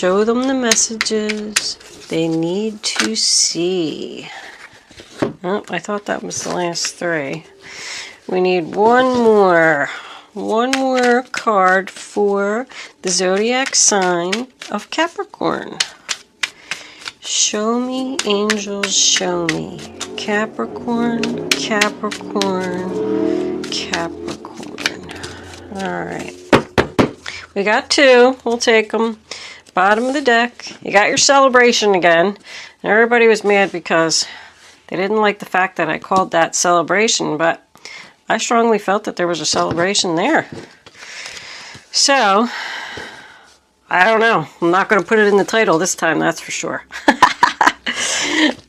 show them the messages they need to see. Oh, I thought that was the last 3. We need one more card for the zodiac sign of Capricorn. Show me, angels, show me. Capricorn, Capricorn, Capricorn. All right. We got 2. We'll take them. Bottom of the deck. You got your celebration again. And everybody was mad because they didn't like the fact that I called that celebration, but I strongly felt that there was a celebration there. So, I don't know. I'm not going to put it in the title this time, that's for sure.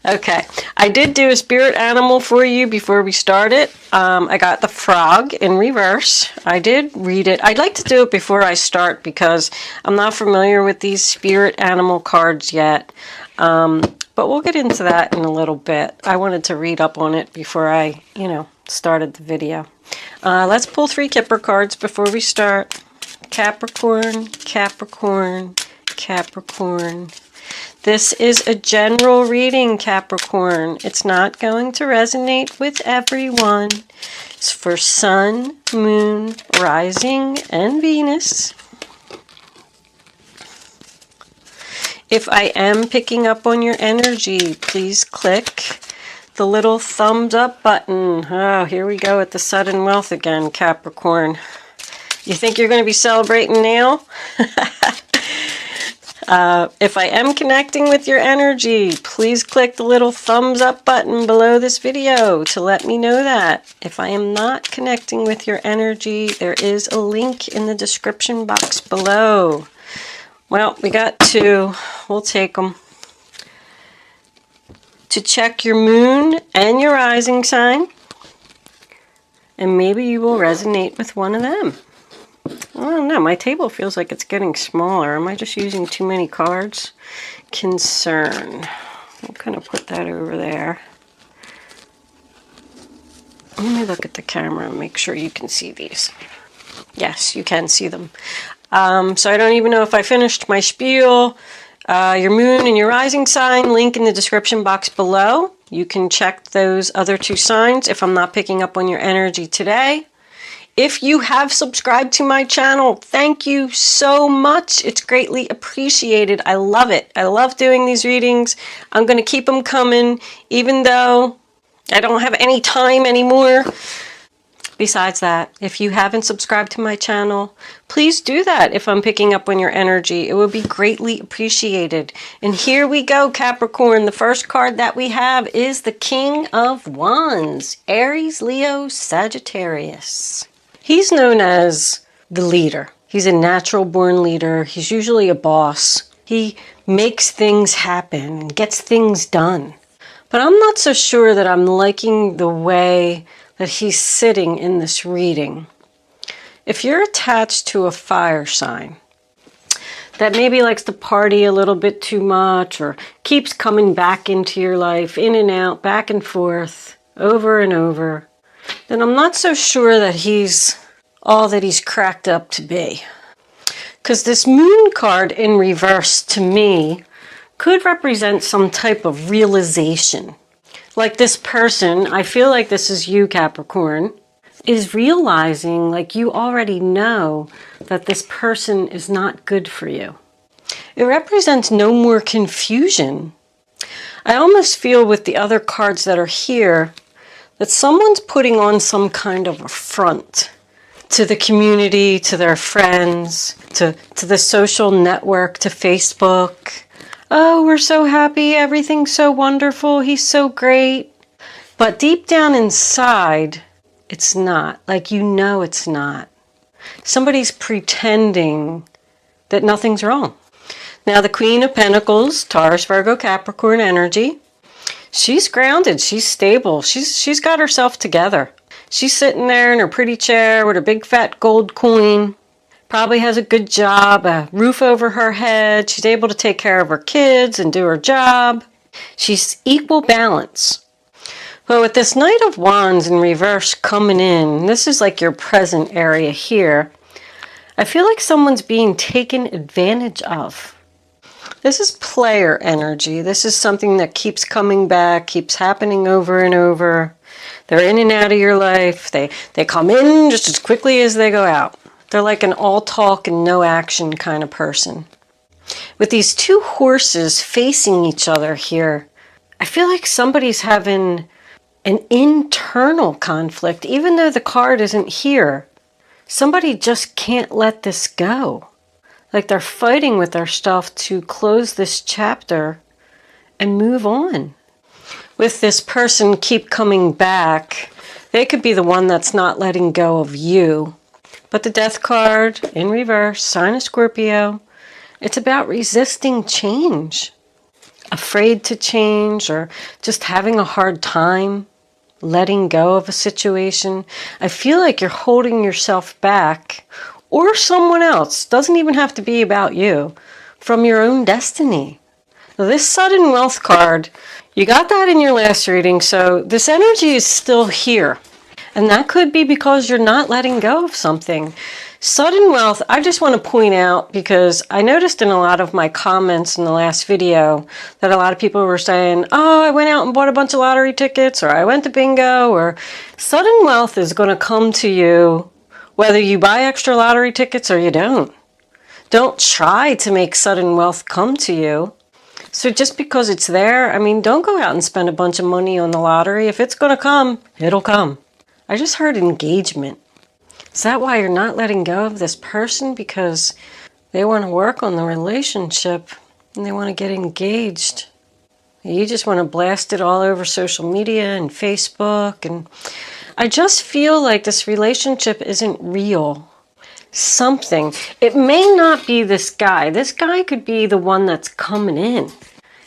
Okay, I did do a spirit animal for you before we started. I got the frog in reverse. I did read it. I'd like to do it before I start because I'm not familiar with these spirit animal cards yet. But we'll get into that in a little bit. I wanted to read up on it before I, started the video. Let's pull 3 Kipper cards before we start. Capricorn, Capricorn, Capricorn. This is a general reading, Capricorn. It's not going to resonate with everyone. It's for Sun, Moon, Rising, and Venus. If I am picking up on your energy, please click the little thumbs up button. Oh, here we go with the sudden wealth again, Capricorn. You think you're going to be celebrating now? If I am connecting with your energy, please click the little thumbs up button below this video to let me know that. If I am not connecting with your energy, there is a link in the description box below. Well, we got 2. We'll take them. To check your moon and your rising sign. And maybe you will resonate with one of them. I don't know. My table feels like it's getting smaller. Am I just using too many cards? Concern. I'm going to put that over there. Let me look at the camera and make sure you can see these. Yes, you can see them. So I don't even know if I finished my spiel. Your moon and your rising sign, link in the description box below. You can check those other 2 signs if I'm not picking up on your energy today. If you have subscribed to my channel, thank you so much. It's greatly appreciated. I love it. I love doing these readings. I'm going to keep them coming, even though I don't have any time anymore. Besides that, if you haven't subscribed to my channel, please do that if I'm picking up on your energy. It would be greatly appreciated. And here we go, Capricorn. The first card that we have is the King of Wands, Aries, Leo, Sagittarius. He's known as the leader. He's a natural born leader. He's usually a boss. He makes things happen and gets things done. But I'm not so sure that I'm liking the way that he's sitting in this reading. If you're attached to a fire sign that maybe likes to party a little bit too much or keeps coming back into your life, in and out, back and forth, over and over, then I'm not so sure that he's all that he's cracked up to be. Because this moon card in reverse to me could represent some type of realization. Like this person, I feel like this is you, Capricorn, is realizing, like you already know, that this person is not good for you. It represents no more confusion. I almost feel with the other cards that are here that someone's putting on some kind of a front to the community, to their friends, to the social network, to Facebook. Oh, we're so happy, everything's so wonderful, he's so great. But deep down inside, it's not. Like you know it's not. Somebody's pretending that nothing's wrong. Now the Queen of Pentacles, Taurus, Virgo, Capricorn energy, she's grounded, she's stable, she's got herself together. She's sitting there in her pretty chair with her big fat gold coin. Probably has a good job, a roof over her head. She's able to take care of her kids and do her job. She's equal balance. But with this Knight of Wands in reverse coming in, this is like your present area here, I feel like someone's being taken advantage of. This is player energy. This is something that keeps coming back, keeps happening over and over. They're in and out of your life. They come in just as quickly as they go out. They're like an all talk and no action kind of person. With these two horses facing each other here, I feel like somebody's having an internal conflict. Even though the card isn't here, somebody just can't let this go. Like they're fighting with their stuff to close this chapter and move on. With this person keep coming back, they could be the one that's not letting go of you. But the Death card in reverse, sign of Scorpio, it's about resisting change. Afraid to change or just having a hard time letting go of a situation. I feel like you're holding yourself back, or someone else, doesn't even have to be about you, from your own destiny. Now, this sudden wealth card, you got that in your last reading, so this energy is still here. And that could be because you're not letting go of something. Sudden wealth, I just want to point out, because I noticed in a lot of my comments in the last video that a lot of people were saying, oh, I went out and bought a bunch of lottery tickets, or I went to bingo, or sudden wealth is going to come to you whether you buy extra lottery tickets or you don't. Don't try to make sudden wealth come to you. So just because it's there, I mean, don't go out and spend a bunch of money on the lottery. If it's going to come, it'll come. I just heard engagement. Is that why you're not letting go of this person? Because they want to work on the relationship and they want to get engaged. You just want to blast it all over social media and Facebook. And I just feel like this relationship isn't real. Something. It may not be this guy. This guy could be the one that's coming in.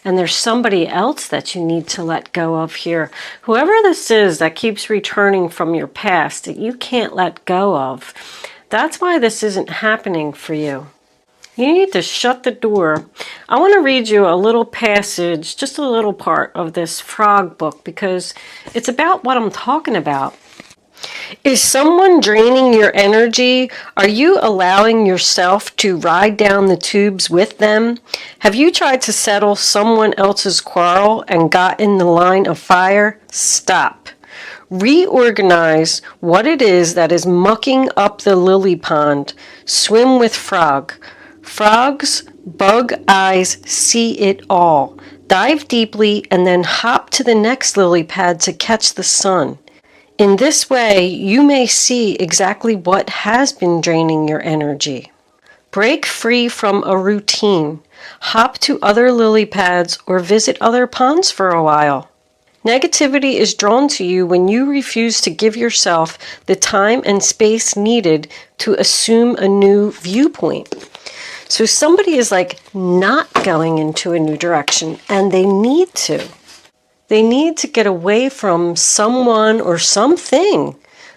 And there's somebody else that you need to let go of here. Whoever this is that keeps returning from your past that you can't let go of, that's why this isn't happening for you. You need to shut the door. I want to read you a little passage, just a little part of this frog book, because it's about what I'm talking about. Is someone draining your energy? Are you allowing yourself to ride down the tubes with them? Have you tried to settle someone else's quarrel and got in the line of fire? Stop. Reorganize what it is that is mucking up the lily pond. Swim with frog. Frogs, bug eyes, see it all. Dive deeply and then hop to the next lily pad to catch the sun. In this way, you may see exactly what has been draining your energy. Break free from a routine. Hop to other lily pads or visit other ponds for a while. Negativity is drawn to you when you refuse to give yourself the time and space needed to assume a new viewpoint. So somebody is like not going into a new direction, and they need to. They need to get away from someone or something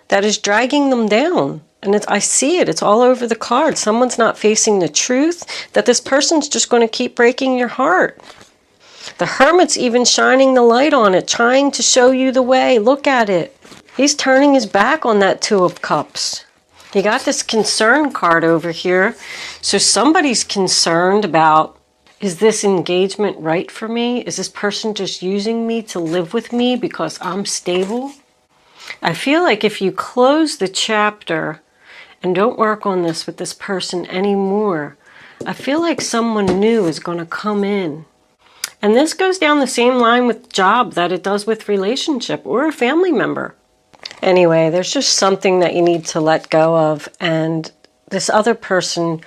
that is dragging them down. And I see it. It's all over the card. Someone's not facing the truth, that this person's just going to keep breaking your heart. The Hermit's even shining the light on it, trying to show you the way. Look at it. He's turning his back on that Two of Cups. You got this concern card over here. So somebody's concerned about, is this engagement right for me? Is this person just using me to live with me because I'm stable? I feel like if you close the chapter and don't work on this with this person anymore, I feel like someone new is going to come in. And this goes down the same line with job that it does with relationship or a family member. Anyway, there's just something that you need to let go of. And this other person,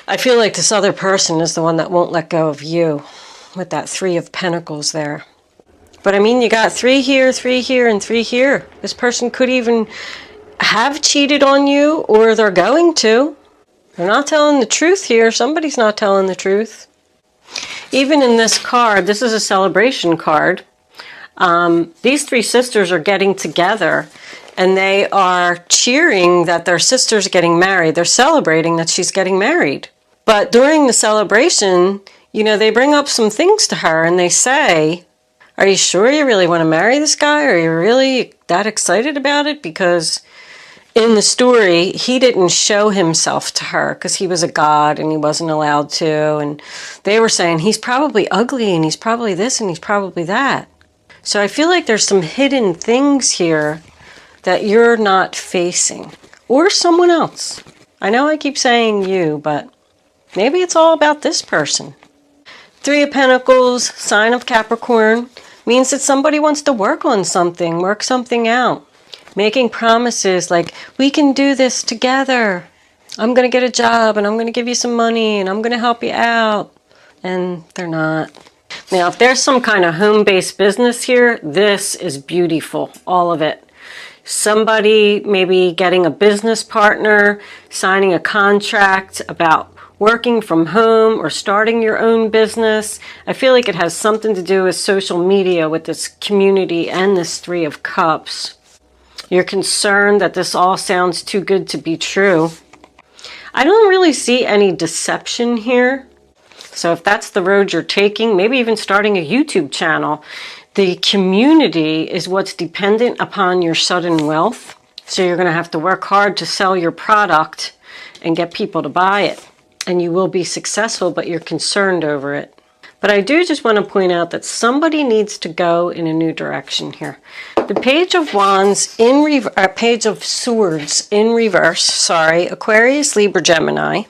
I feel like this other person is the one that won't let go of you with that Three of Pentacles there. But I mean, you got 3 here, 3 here, and 3 here. This person could even have cheated on you, or they're going to. They're not telling the truth here. Somebody's not telling the truth. Even in this card, this is a celebration card. These 3 sisters are getting together, and they are cheering that their sister's getting married. They're celebrating that she's getting married. But during the celebration, you know, they bring up some things to her and they say, are you sure you really want to marry this guy? Are you really that excited about it? Because in the story, he didn't show himself to her because he was a god and he wasn't allowed to. And they were saying he's probably ugly and he's probably this and he's probably that. So I feel like there's some hidden things here that you're not facing, or someone else. I know I keep saying you, but maybe it's all about this person. 3 of Pentacles, sign of Capricorn, means that somebody wants to work on something, work something out. Making promises like, we can do this together. I'm going to get a job and I'm going to give you some money and I'm going to help you out. And they're not. Now, if there's some kind of home-based business here, this is beautiful, all of it. Somebody maybe getting a business partner, signing a contract about working from home or starting your own business. I feel like it has something to do with social media with this community and this 3 of Cups. You're concerned that this all sounds too good to be true. I don't really see any deception here. So if that's the road you're taking, maybe even starting a YouTube channel, the community is what's dependent upon your sudden wealth. So you're going to have to work hard to sell your product and get people to buy it. And you will be successful, but you're concerned over it. But I do just want to point out that somebody needs to go in a new direction here. The Page of Wands in reverse, Page of Swords in reverse, sorry, Aquarius, Libra, Gemini.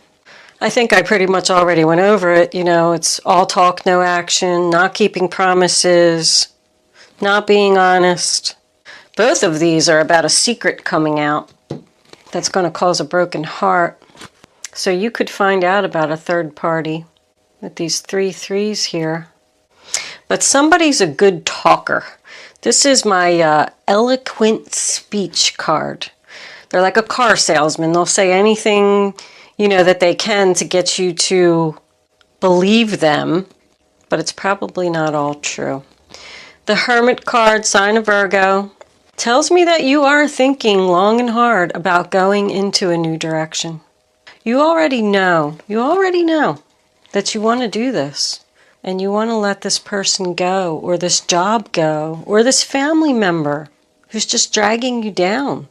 I think I pretty much already went over it. You know, it's all talk, no action, not keeping promises, not being honest. Both of these are about a secret coming out that's going to cause a broken heart. So you could find out about a third party with these 3 threes here. But somebody's a good talker. This is my eloquent speech card. They're like a car salesman. They'll say anything, you know, that they can to get you to believe them. But it's probably not all true. The Hermit card, sign of Virgo, tells me that you are thinking long and hard about going into a new direction. You already know that you want to do this. And you want to let this person go, or this job go, or this family member who's just dragging you down.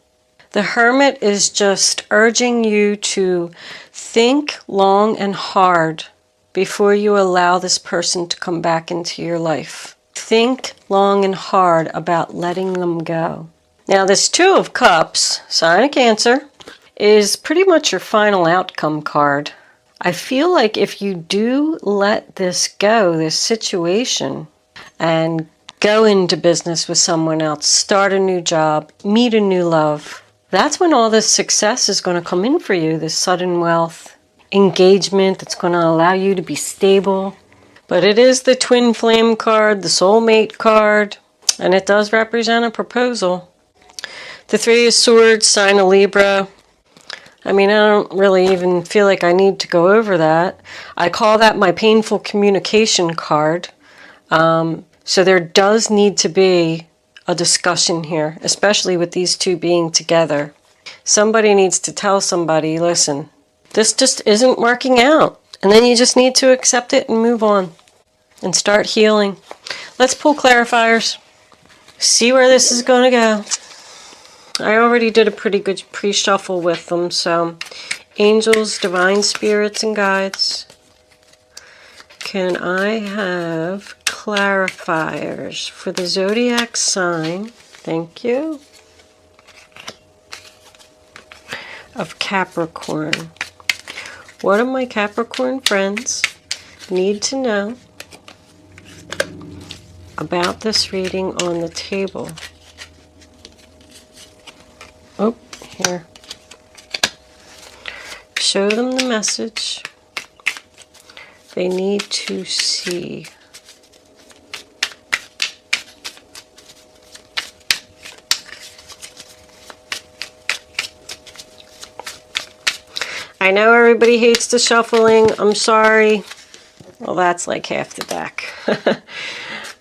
The Hermit is just urging you to think long and hard before you allow this person to come back into your life. Think long and hard about letting them go. Now, this 2 of Cups, sign of Cancer, is pretty much your final outcome card. I feel like if you do let this go, this situation, and go into business with someone else, start a new job, meet a new love, that's when all this success is going to come in for you, this sudden wealth, engagement that's going to allow you to be stable. But it is the Twin Flame card, the Soulmate card, and it does represent a proposal. The 3 of Swords, sign of Libra. I mean, I don't really even feel like I need to go over that. I call that my painful communication card. So there does need to be a discussion here, especially with these 2 being together. Somebody needs to tell somebody, listen, this just isn't working out. And then you just need to accept it and move on and start healing. Let's pull clarifiers. See where this is going to go. I already did a pretty good pre-shuffle with them, so angels, divine spirits, and guides. Can I have clarifiers for the zodiac sign? Thank you. Of Capricorn. What do my Capricorn friends need to know about this reading on the table? Oh, here. Show them the message they need to see. I know everybody hates the shuffling. I'm sorry. Well, that's like half the deck.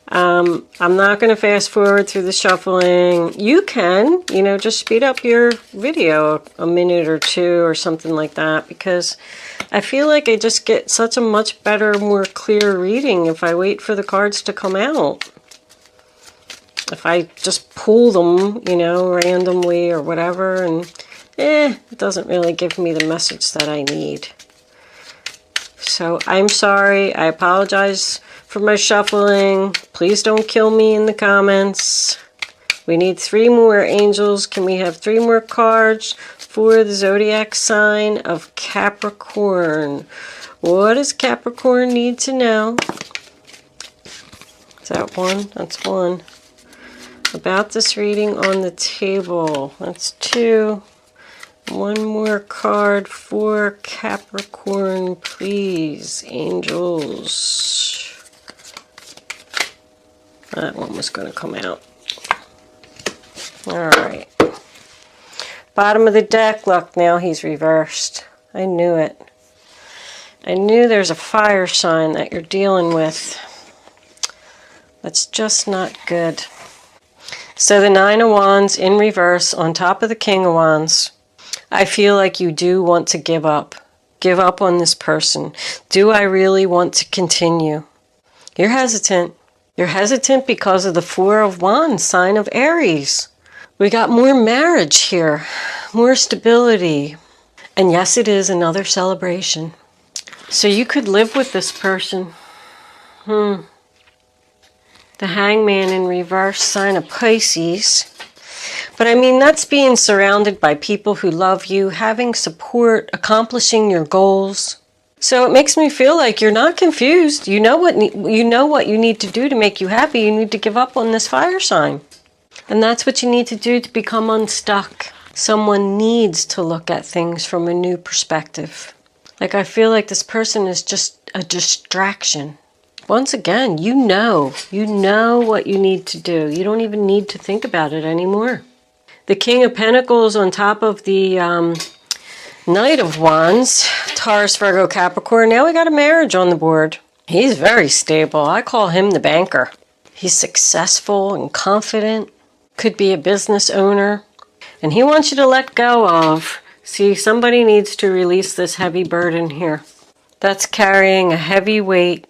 I'm not going to fast forward through the shuffling. You can, you know, just speed up your video a minute or 2 or something like that, because I feel like I just get such a much better, more clear reading if I wait for the cards to come out. If I just pull them, you know, randomly or whatever and it doesn't really give me the message that I need. So I'm sorry. I apologize for my shuffling. Please don't kill me in the comments. We need 3 more angels. Can we have 3 more cards for the zodiac sign of Capricorn? What does Capricorn need to know? Is that 1? That's 1. About this reading on the table. That's 2. 1 more card for Capricorn, please, angels. That one was going to come out. All right. Bottom of the deck. Look, now he's reversed. I knew it. I knew there's a fire sign that you're dealing with. That's just not good. So the 9 of Wands in reverse on top of the King of Wands. I feel like you do want to give up. Give up on this person. Do I really want to continue? You're hesitant. You're hesitant because of the 4 of Wands, sign of Aries. We got more marriage here, more stability. And yes, it is another celebration. So you could live with this person. The Hangman in reverse, sign of Pisces. But I mean, that's being surrounded by people who love you, having support, accomplishing your goals. So it makes me feel like you're not confused. You know what you need to do to make you happy. You need to give up on this fire sign. And that's what you need to do to become unstuck. Someone needs to look at things from a new perspective. Like, I feel like this person is just a distraction. Once again, you know what you need to do. You don't even need to think about it anymore. The King of Pentacles on top of the Knight of Wands, Taurus, Virgo, Capricorn. Now we got a marriage on the board. He's very stable. I call him the banker. He's successful and confident. Could be a business owner. And he wants you to let go of. See, somebody needs to release this heavy burden here. That's carrying a heavy weight.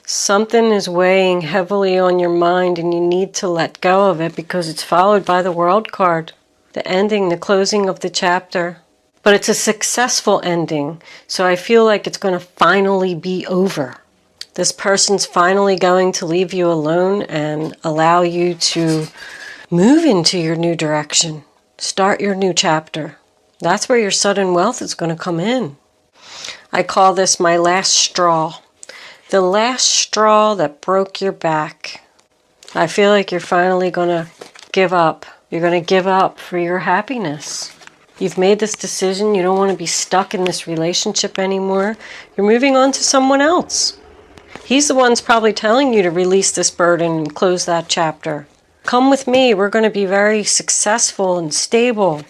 Something is weighing heavily on your mind and you need to let go of it because it's followed by the World card. The ending, the closing of the chapter. But it's a successful ending. So I feel like it's going to finally be over. This person's finally going to leave you alone and allow you to move into your new direction. Start your new chapter. That's where your sudden wealth is going to come in. I call this my last straw. The last straw that broke your back. I feel like you're finally going to give up. You're going to give up for your happiness. You've made this decision. You don't want to be stuck in this relationship anymore. You're moving on to someone else. He's the one's probably telling you to release this burden and close that chapter. Come with me. We're going to be very successful and stable.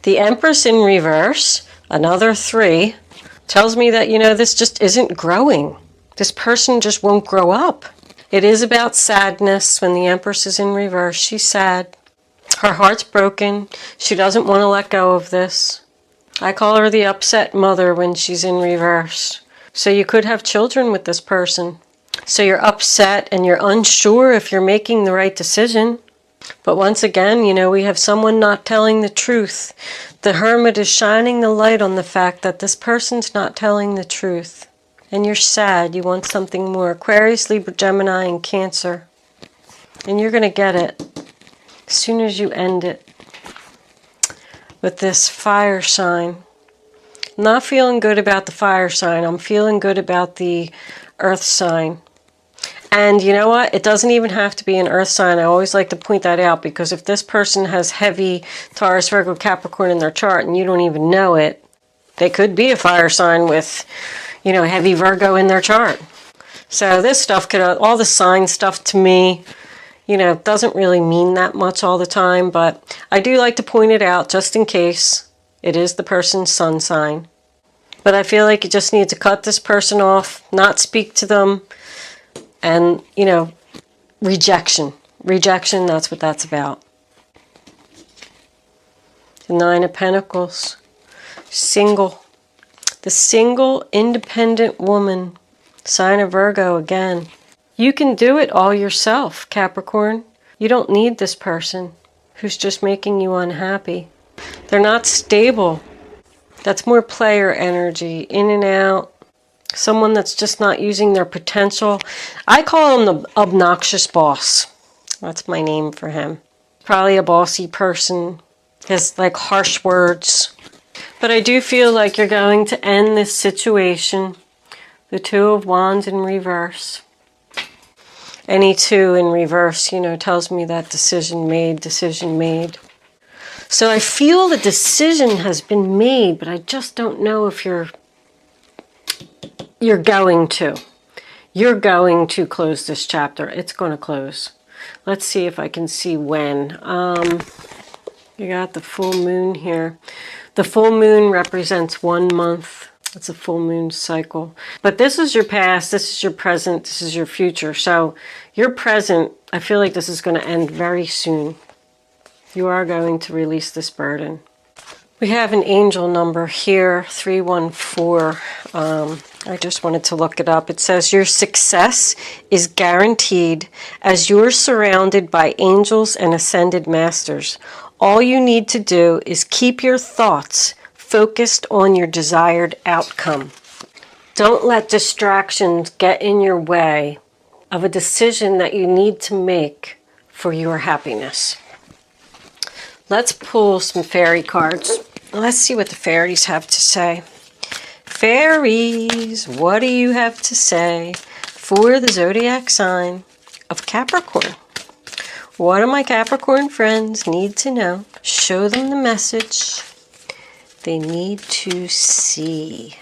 The Empress in reverse, another 3, tells me that, this just isn't growing. This person just won't grow up. It is about sadness when the Empress is in reverse. She's sad. Her heart's broken. She doesn't want to let go of this. I call her the upset mother when she's in reverse. So you could have children with this person. So you're upset and you're unsure if you're making the right decision. But once again, we have someone not telling the truth. The Hermit is shining the light on the fact that this person's not telling the truth. And you're sad. You want something more. Aquarius, Libra, Gemini, and Cancer. And you're going to get it as soon as you end it with this fire sign. I'm not feeling good about the fire sign. I'm feeling good about the earth sign. And you know what? It doesn't even have to be an earth sign. I always like to point that out because if this person has heavy Taurus, Virgo, Capricorn in their chart and you don't even know it, they could be a fire sign with, heavy Virgo in their chart. So this stuff all the sign stuff to me, doesn't really mean that much all the time, but I do like to point it out just in case it is the person's sun sign. But I feel like you just need to cut this person off, not speak to them, and, rejection. Rejection, that's what that's about. The 9 of Pentacles. Single. The single, independent woman. Sign of Virgo again. You can do it all yourself, Capricorn. You don't need this person who's just making you unhappy. They're not stable. That's more player energy, in and out. Someone that's just not using their potential. I call him the obnoxious boss. That's my name for him. Probably a bossy person. Has like harsh words. But I do feel like you're going to end this situation. The Two of Wands in reverse. Any two in reverse, you know, tells me that decision made, decision made. So I feel the decision has been made, but I just don't know if you're going to. You're going to close this chapter. It's going to close. Let's see if I can see when. You got the full moon here. The full moon represents 1 month. It's a full moon cycle. But this is your past, this is your present, this is your future. So your present, I feel like this is going to end very soon. You are going to release this burden. We have an angel number here, 314. I just wanted to look it up. It says your success is guaranteed as you're surrounded by angels and ascended masters. All you need to do is keep your thoughts focused on your desired outcome. Don't let distractions get in your way of a decision that you need to make for your happiness. Let's pull some fairy cards. Let's see what the fairies have to say. Fairies, what do you have to say for the zodiac sign of Capricorn? What do my Capricorn friends need to know? Show them the message they need to see.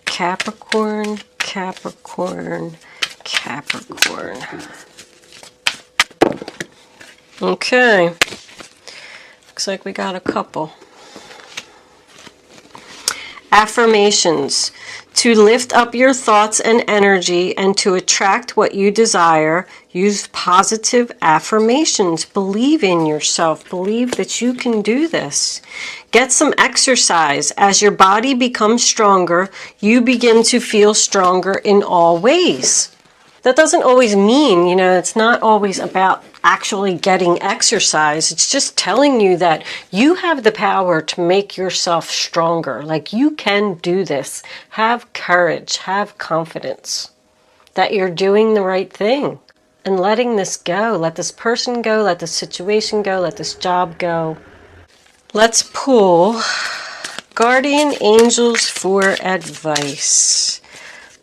Capricorn, Capricorn, Capricorn. Okay. Looks like we got a couple. Affirmations. To lift up your thoughts and energy and to attract what you desire, use positive affirmations. Believe in yourself. Believe that you can do this. Get some exercise. As your body becomes stronger, you begin to feel stronger in all ways. That doesn't always mean, you know, it's not always about actually getting exercise. It's just telling you that you have the power to make yourself stronger. Like, you can do this. Have courage, have confidence that you're doing the right thing and letting this go. Let this person go, let this situation go, let this job go. Let's pull Guardian Angels for advice.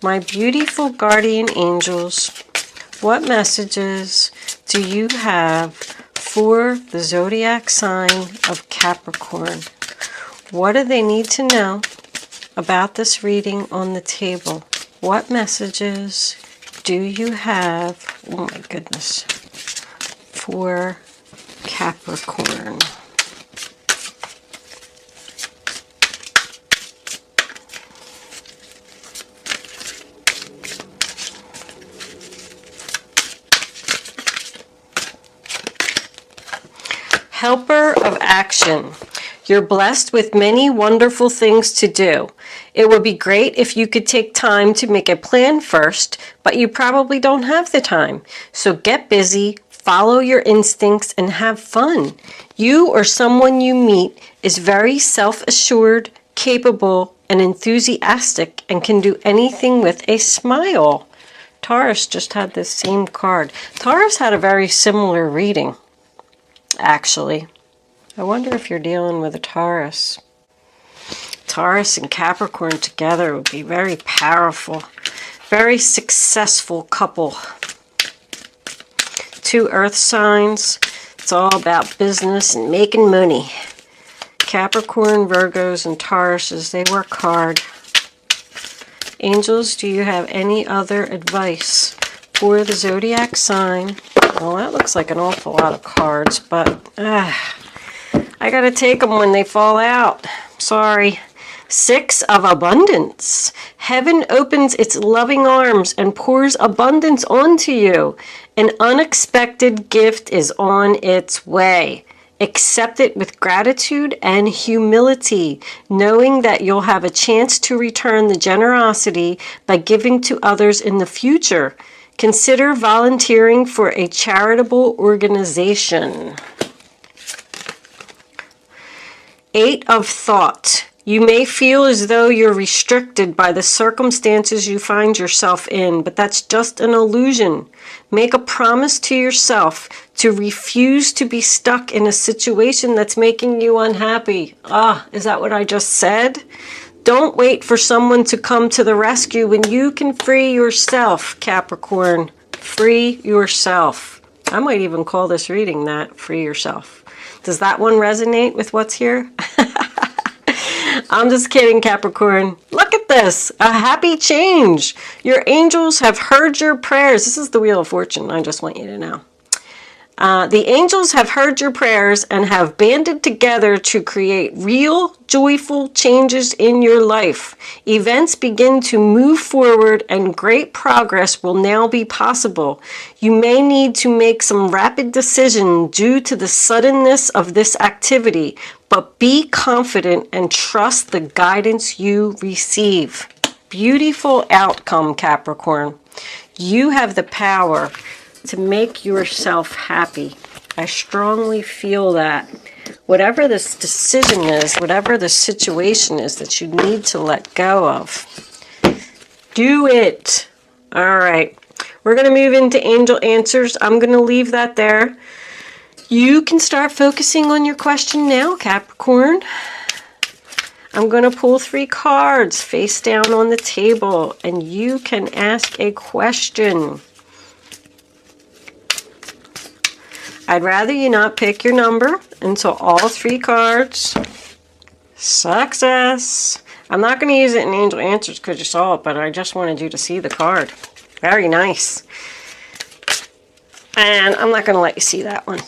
My beautiful guardian angels, what messages do you have for the zodiac sign of Capricorn? What do they need to know about this reading on the table? What messages do you have, oh my goodness, for Capricorn? Helper of action. You're blessed with many wonderful things to do. It would be great if you could take time to make a plan first, but you probably don't have the time. So get busy, follow your instincts, and have fun. You or someone you meet is very self-assured, capable, and enthusiastic, and can do anything with a smile. Taurus just had this same card. Taurus had a very similar reading, actually. I wonder if you're dealing with a Taurus. Taurus and Capricorn together would be very powerful, very successful couple. Two earth signs. It's all about business and making money. Capricorn, Virgos, and Tauruses, they work hard. Angels, do you have any other advice for the zodiac sign? Well, that looks like an awful lot of cards, but I gotta take them when they fall out. Sorry. Six of abundance. Heaven opens its loving arms and pours abundance onto you. An unexpected gift is on its way. Accept it with gratitude and humility, knowing that you'll have a chance to return the generosity by giving to others in the future. Consider volunteering for a charitable organization. 8 of thought. You may feel as though you're restricted by the circumstances you find yourself in, but that's just an illusion. Make a promise to yourself to refuse to be stuck in a situation that's making you unhappy. Is that what I just said? Don't wait for someone to come to the rescue when you can free yourself, Capricorn. Free yourself. I might even call this reading that, free yourself. Does that one resonate with what's here? I'm just kidding, Capricorn. Look at this. A happy change. Your angels have heard your prayers. This is the Wheel of Fortune. I just want you to know. The angels have heard your prayers and have banded together to create real, joyful changes in your life. Events begin to move forward and great progress will now be possible. You may need to make some rapid decision due to the suddenness of this activity, but be confident and trust the guidance you receive. Beautiful outcome, Capricorn. You have the power to make yourself happy. I strongly feel that. Whatever this decision is, whatever the situation is that you need to let go of, do it. All right. We're going to move into angel answers. I'm going to leave that there. You can start focusing on your question now, Capricorn. I'm going to pull 3 cards face down on the table, and you can ask a question. I'd rather you not pick your number until all 3 cards. Success. I'm not going to use it in Angel Answers because you saw it, but I just wanted you to see the card. Very nice. And I'm not going to let you see that one.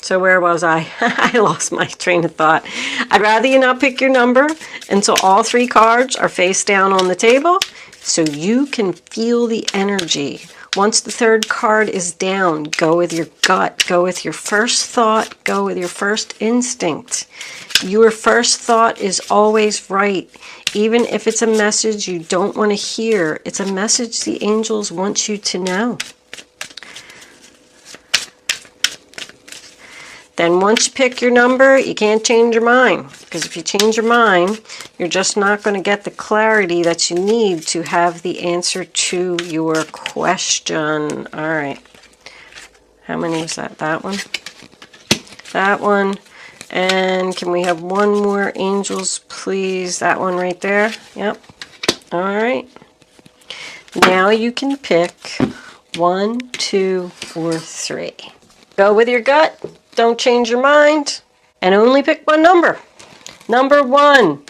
So where was I? I lost my train of thought. I'd rather you not pick your number until all 3 cards are face down on the table so you can feel the energy. Once the 3rd card is down, go with your gut, go with your first thought, go with your first instinct. Your first thought is always right. Even if it's a message you don't want to hear, it's a message the angels want you to know. Then once you pick your number, you can't change your mind. Because if you change your mind, you're just not going to get the clarity that you need to have the answer to your question. All right. How many was that? That one? That one. And can we have one more, angels, please? That one right there. Yep. All right. Now you can pick 1, 2, or 3. Go with your gut. Don't change your mind, and only pick one number. Number 1,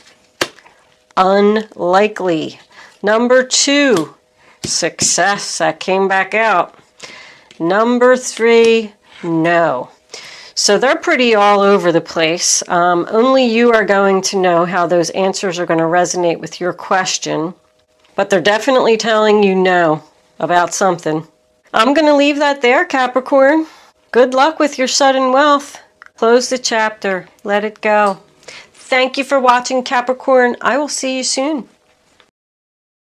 unlikely. Number 2, success. That came back out. Number 3, no. So they're pretty all over the place. Only you are going to know how those answers are going to resonate with your question, but they're definitely telling you no about something. I'm going to leave that there, Capricorn. Good luck with your sudden wealth. Close the chapter. Let it go. Thank you for watching, Capricorn. I will see you soon.